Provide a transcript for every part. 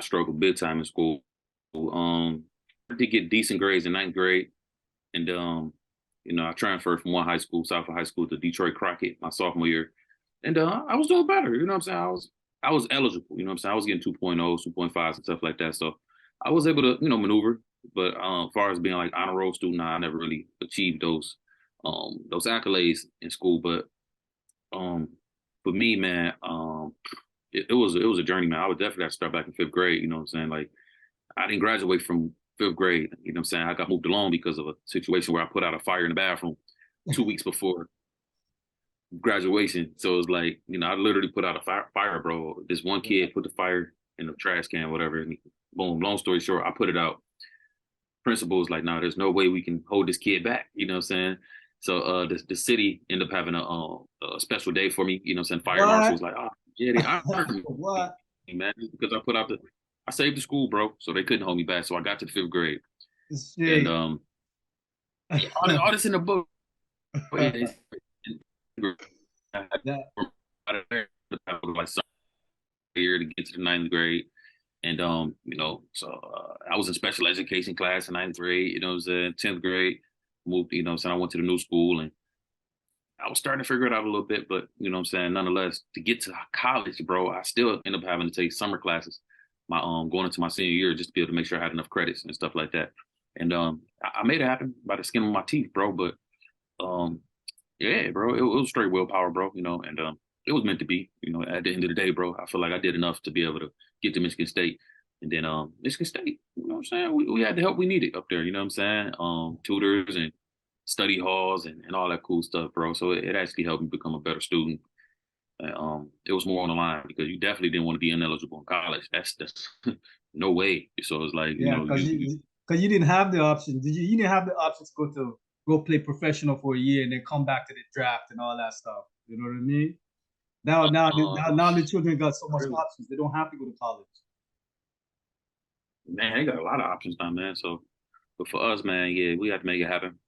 I struggled big time in school. I did get decent grades in ninth grade, and I transferred from one high school, Southfield High School, to Detroit Crockett my sophomore year, and I was doing better. You know what I'm saying? I was eligible. You know what I'm saying? I was getting 2.0s, 2.5s, and stuff like that. So I was able to maneuver. But as far as being like honor roll student, nah, I never really achieved those accolades in school. But um, for me, man, it was a journey, man. I would definitely have to start back in fifth grade. You know what I'm saying? Like I didn't graduate from fifth grade. You know what I'm saying? I got moved along because of a situation where I put out a fire in the bathroom 2 weeks before graduation. So it was like, I literally put out a fire, bro. This one kid put the fire in the trash can, whatever. And boom, long story short, I put it out. Principal was like, no, there's no way we can hold this kid back. You know what I'm saying? So the city ended up having a special day for me. You know what I'm saying? Fire marshal was What? like, oh, yeah, they honored me, What? man, because I saved the school, bro. So they couldn't hold me back. So I got to the fifth grade. And Straight. all this in the book. It's, That like year to get to the ninth grade. And I was in special education class in ninth grade, 10th grade, moved, so I went to the new school and I was starting to figure it out a little bit, but nonetheless, to get to college, bro, I still end up having to take summer classes going into my senior year just to be able to make sure I had enough credits and stuff like that. And I made it happen by the skin of my teeth, bro. But um yeah, bro, it was straight willpower, bro, and it was meant to be, at the end of the day, bro. I feel like I did enough to be able to get to Michigan State. And then Michigan State, you know what I'm saying? We had the help we needed up there, you know what I'm saying? Tutors and study halls and all that cool stuff, bro. So it actually helped me become a better student. It was more on the line because you definitely didn't want to be ineligible in college. That's no way. So it's like, yeah, because you didn't have the option. Did you? You didn't have the option to go play professional for a year and then come back to the draft and all that stuff. You know what I mean? uh, Now the children got so much really, options. They don't have to go to college. man, they got a lot of options now, man. So, but for us, man, yeah, we had to make it happen.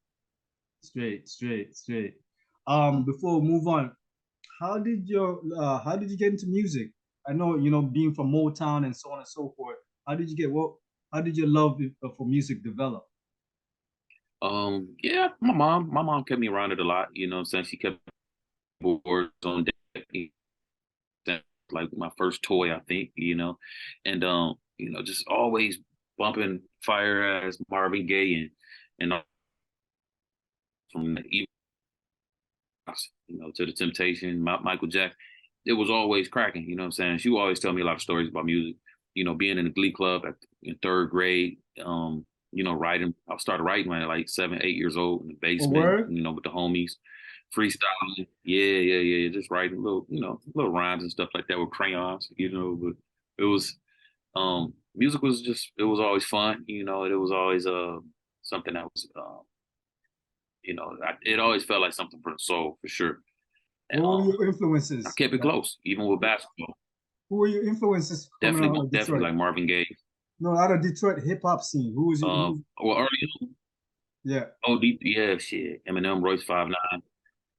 Straight. Before we move on, how did you get into music? I know, being from Motown and so on and so forth. How did you get what how did your love for music develop? Yeah, my mom kept me around it a lot. You know what I'm saying? She kept boards on deck. That like my first toy, I think, and just always bumping fire ass Marvin Gaye and from even to the Temptation, Michael Jackson. It was always cracking. You know what I'm saying? She would always tell me a lot of stories about music. Being in the Glee Club in third grade. Writing. I started writing when I was like 7, 8 years old in the A basement. word? With the homies, freestyling. Yeah. Just writing little rhymes and stuff like that with crayons. But it was music was just it was always fun. It was always something that was it always felt like something for the soul for sure. And What were your I influences? kept it close, even with basketball. Who were your influences coming out of Definitely Detroit? like Marvin Gaye. No, out of Detroit hip hop scene. Who was you? Well, early on, Yeah, yeah, shit. Eminem, Royce 5'9".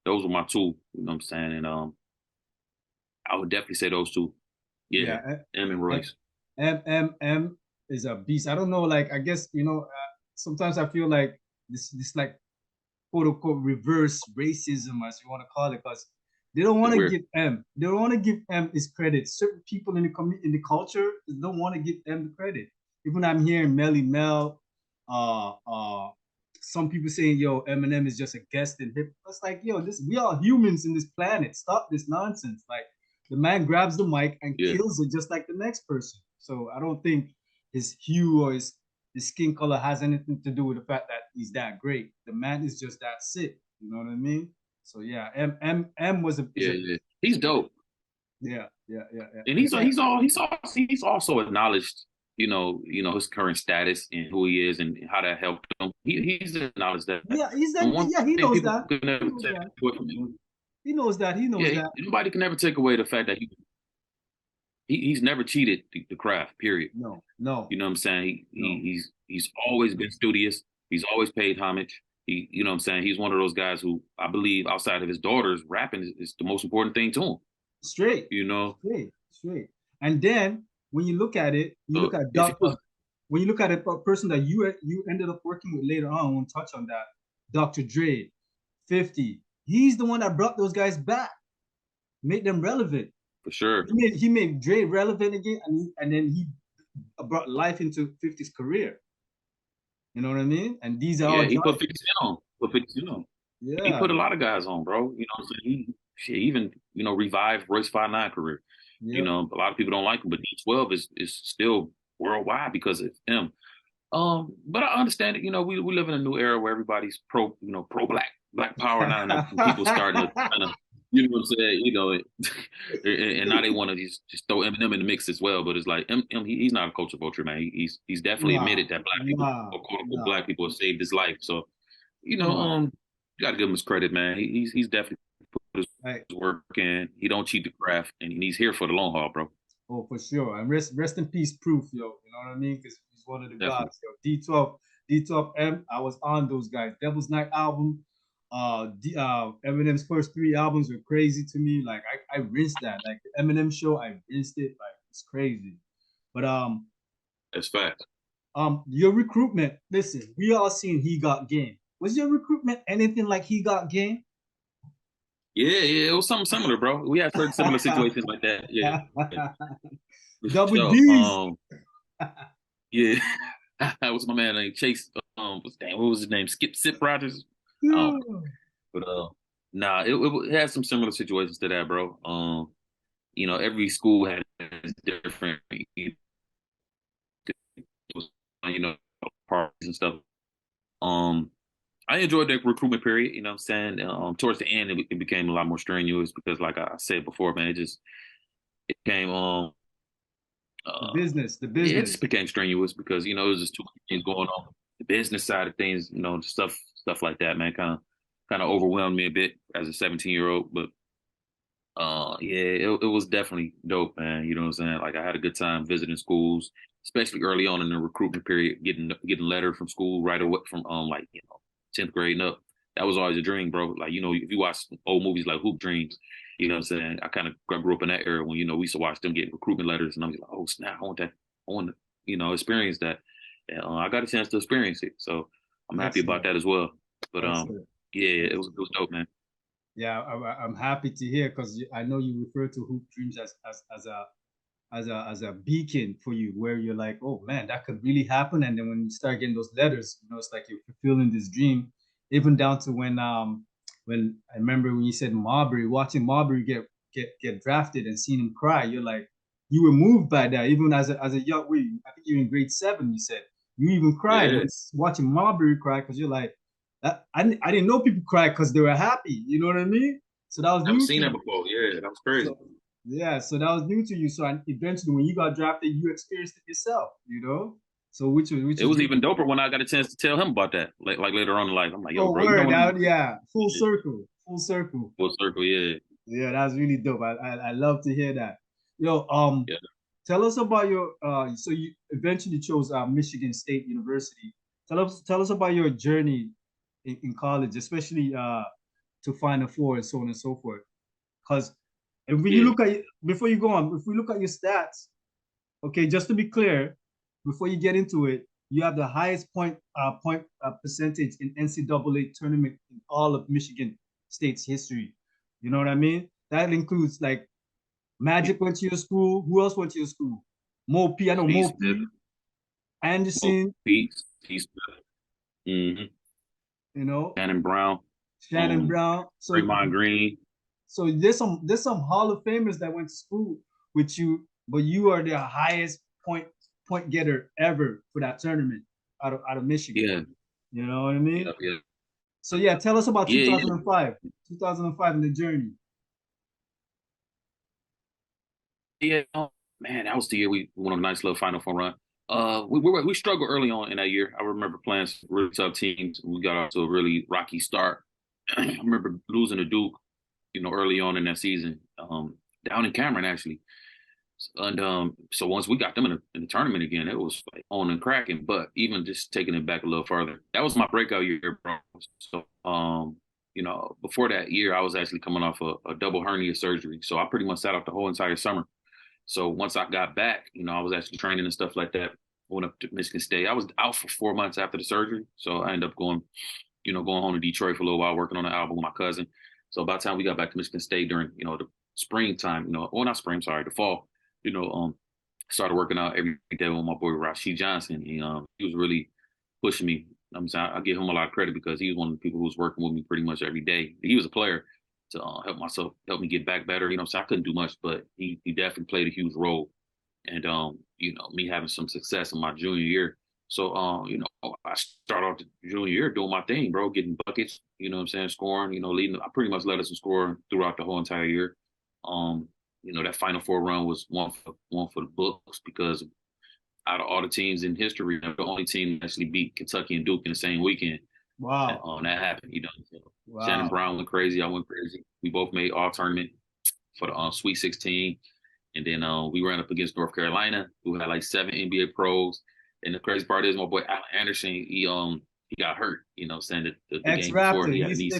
Those were my two. You know what I'm saying? And I would definitely say those two. Yeah, yeah. M and M Royce. M is a beast. I don't know, like I guess sometimes I feel like this like quote unquote reverse racism, as you want to call it, because It's weird. they don't want to give M his credit. Certain people in the culture don't want to give M the credit. Even I'm hearing Melly Mel, uh, uh, some people saying, "Yo, Eminem is just a guest in hip." It's like, yo, this we are humans in this planet. Stop this nonsense. Like the man grabs the mic and Yeah, kills it just like the next person. So I don't think his hue or his skin color has anything to do with the fact that he's that great. The man is just that sick. You know what I mean? So yeah, M was a is yeah, a yeah. He's dope, yeah. and he's also acknowledged. His current status and who he is and how that helped him. He's acknowledged that. Yeah, he's And that. one Yeah, he thing knows people that. can He never knows take that. away from him. He knows that. He knows Yeah, that. nobody can never take away the fact that he's never cheated the craft. Period. No. You know what I'm saying? No. He's always been studious. He's always paid homage. You know what I'm saying? He's one of those guys who I believe outside of his daughters, rapping is the most important thing to him. Straight, You know? straight. And then when you look at it, you look So at if he Doctor. was When you look at a person that you ended up working with later on, I won't touch on that. Dr. Dre, 50. He's the one that brought those guys back, made them relevant. for sure, He made Dre relevant again, and then he brought life into 50's career. You know what I mean? And these are all yeah, he put drivers. 50 Cent on. Put 50 Cent on. He Yeah, put a lot of guys on, bro. You know what I'm saying? He even, revived Royce 5'9" career. yeah. A lot of people don't like him, but D12 is still worldwide because of him. But I understand it. We live in a new era where everybody's pro black power now, and people starting to kind of, you know what I'm saying? And now they want to just throw Eminem in the mix as well. But it's like he's not a culture vulture, man. He's definitely Nah, admitted that black people, nah, or quote unquote nah, black people, have saved his life. So nah. you got to give him his credit, man. He's definitely put Like, his work in. He don't cheat the craft, and he's here for the long haul, bro. oh, for sure. And rest in peace, Proof, yo. You know what I mean? Because he's one of the Definitely. gods, yo. D12M. I was on those guys. Devil's Night album. Eminem's first three albums were crazy to me. Like I rinsed that. Like the Eminem show, I rinsed it. Like it's crazy. But That's fact. your recruitment. Listen, we all seen He Got Game. Was your recruitment anything like He Got Game? Yeah, it was something similar, bro. We had certain similar situations like that. Yeah, for Double sure. D's. Yeah, that was my man named Chase. What was his name? Skip Sip Rogers. I don't know, but nah, it had some similar situations to that, bro. Every school had different, you know, parties and stuff. Um, I enjoyed the recruitment period. You know what I'm saying? Towards the end, it became a lot more strenuous because, like I said before, man, it became The uh, business, the yeah, it business. just became strenuous because it was just too many things going on. The business side of things, stuff like that, man, kind of overwhelmed me a bit as a 17-year-old. But yeah, it was definitely dope, man. You know what I'm saying? Like I had a good time visiting schools, especially early on in the recruitment period, getting letters from school right away from 10th grade and up. That was always a dream, bro. Like if you watch old movies like Hoop Dreams, you know what I'm saying? I kind of grew up in that era when we used to watch them get recruitment letters, and I'm like, oh snap, I want that, I want to experience that. And I got a chance to experience it, so I'm happy about Excellent. that as well. But Excellent. yeah, it was dope, man. Yeah, I'm happy to hear because I know you refer to Hoop Dreams as a beacon for you, where you're like, oh man, that could really happen. And then when you start getting those letters, it's like you're fulfilling this dream. Even down to when I remember when you said Marbury, watching Marbury get drafted and seeing him cry, you're like, you were moved by that. Even as a young, I think you're in grade 7. You said you even cried Yeah, when watching Marbury cry because you're like, I didn't know people cry because they were happy. You know what I mean? So that was never new seen to that you. before. Yeah, that was crazy. So yeah, so that was new to you. So eventually, when you got drafted, you experienced it yourself. So which It was was really even doper when I got a chance to tell him about that. Like later on in life, I'm like, yo, oh bro, you word know what? out, yeah, full Yeah, circle, full circle. full circle, yeah, Yeah, that's really dope. I love to hear that. Yo, yeah, tell us about your So you eventually chose Michigan State University. Tell us about your journey in college, especially to Final Four and so on and so forth. Because if we yeah. look at before you go on, if we look at your stats, okay, just to be clear, before you get into it, you have the highest point percentage in NCAA tournament in all of Michigan State's history. You know what I mean? That includes like Magic went to your school. Who else went to your school? Mo P. I know Steve Mo Smith, P. Mo Anderson. Steve Smith, mm-hmm. You know Shannon Brown, Shannon um, Brown. Draymond Green. So there's some Hall of Famers that went to school with you, but you are the highest point getter ever for that tournament out of Michigan. Yeah, You know what I yeah, mean? yeah, So yeah, tell us about yeah, yeah. 2005, 2005 and the journey. Yeah, man, that was the year we won a nice little Final Four run. We struggled early on in that year. I remember playing some really tough teams. We got off to a really rocky start. I remember losing to Duke, early on in that season, down in Cameron actually. And so once we got them in the tournament again, it was like on and cracking. But even just taking it back a little further, that was my breakout year, bro. So before that year, I was actually coming off a double hernia surgery, so I pretty much sat out the whole entire summer. So once I got back, I was actually training and stuff like that. Went up to Michigan State. I was out for 4 months after the surgery, so I ended up going home to Detroit for a little while, working on an album with my cousin. So by the time we got back to Michigan State during, the springtime, well, not spring, sorry, the fall, you know, um, started working out every day with my boy Rashid Johnson. He was really pushing me. I'm saying I give him a lot of credit because he was one of the people who was working with me pretty much every day. He was a player to help me get back better. So I couldn't do much, but he definitely played a huge role. And me having some success in my junior year. So I started off the junior year doing my thing, bro, getting buckets, what I'm saying, scoring, leading. I pretty much led us in scoring throughout the whole entire year. Um, that Final Four run was one for the books because out of all the teams in history, the only team that actually beat Kentucky and Duke in the same weekend. And Wow. that happened. So Shannon Wow. Brown went crazy. I went crazy. We both made all tournament for the Sweet 16. And then we ran up against North Carolina, who had like 7 NBA pros. And the crazy part is my boy Allen Anderson, he got hurt, saying that the game before Ex-Raptor. he had a knee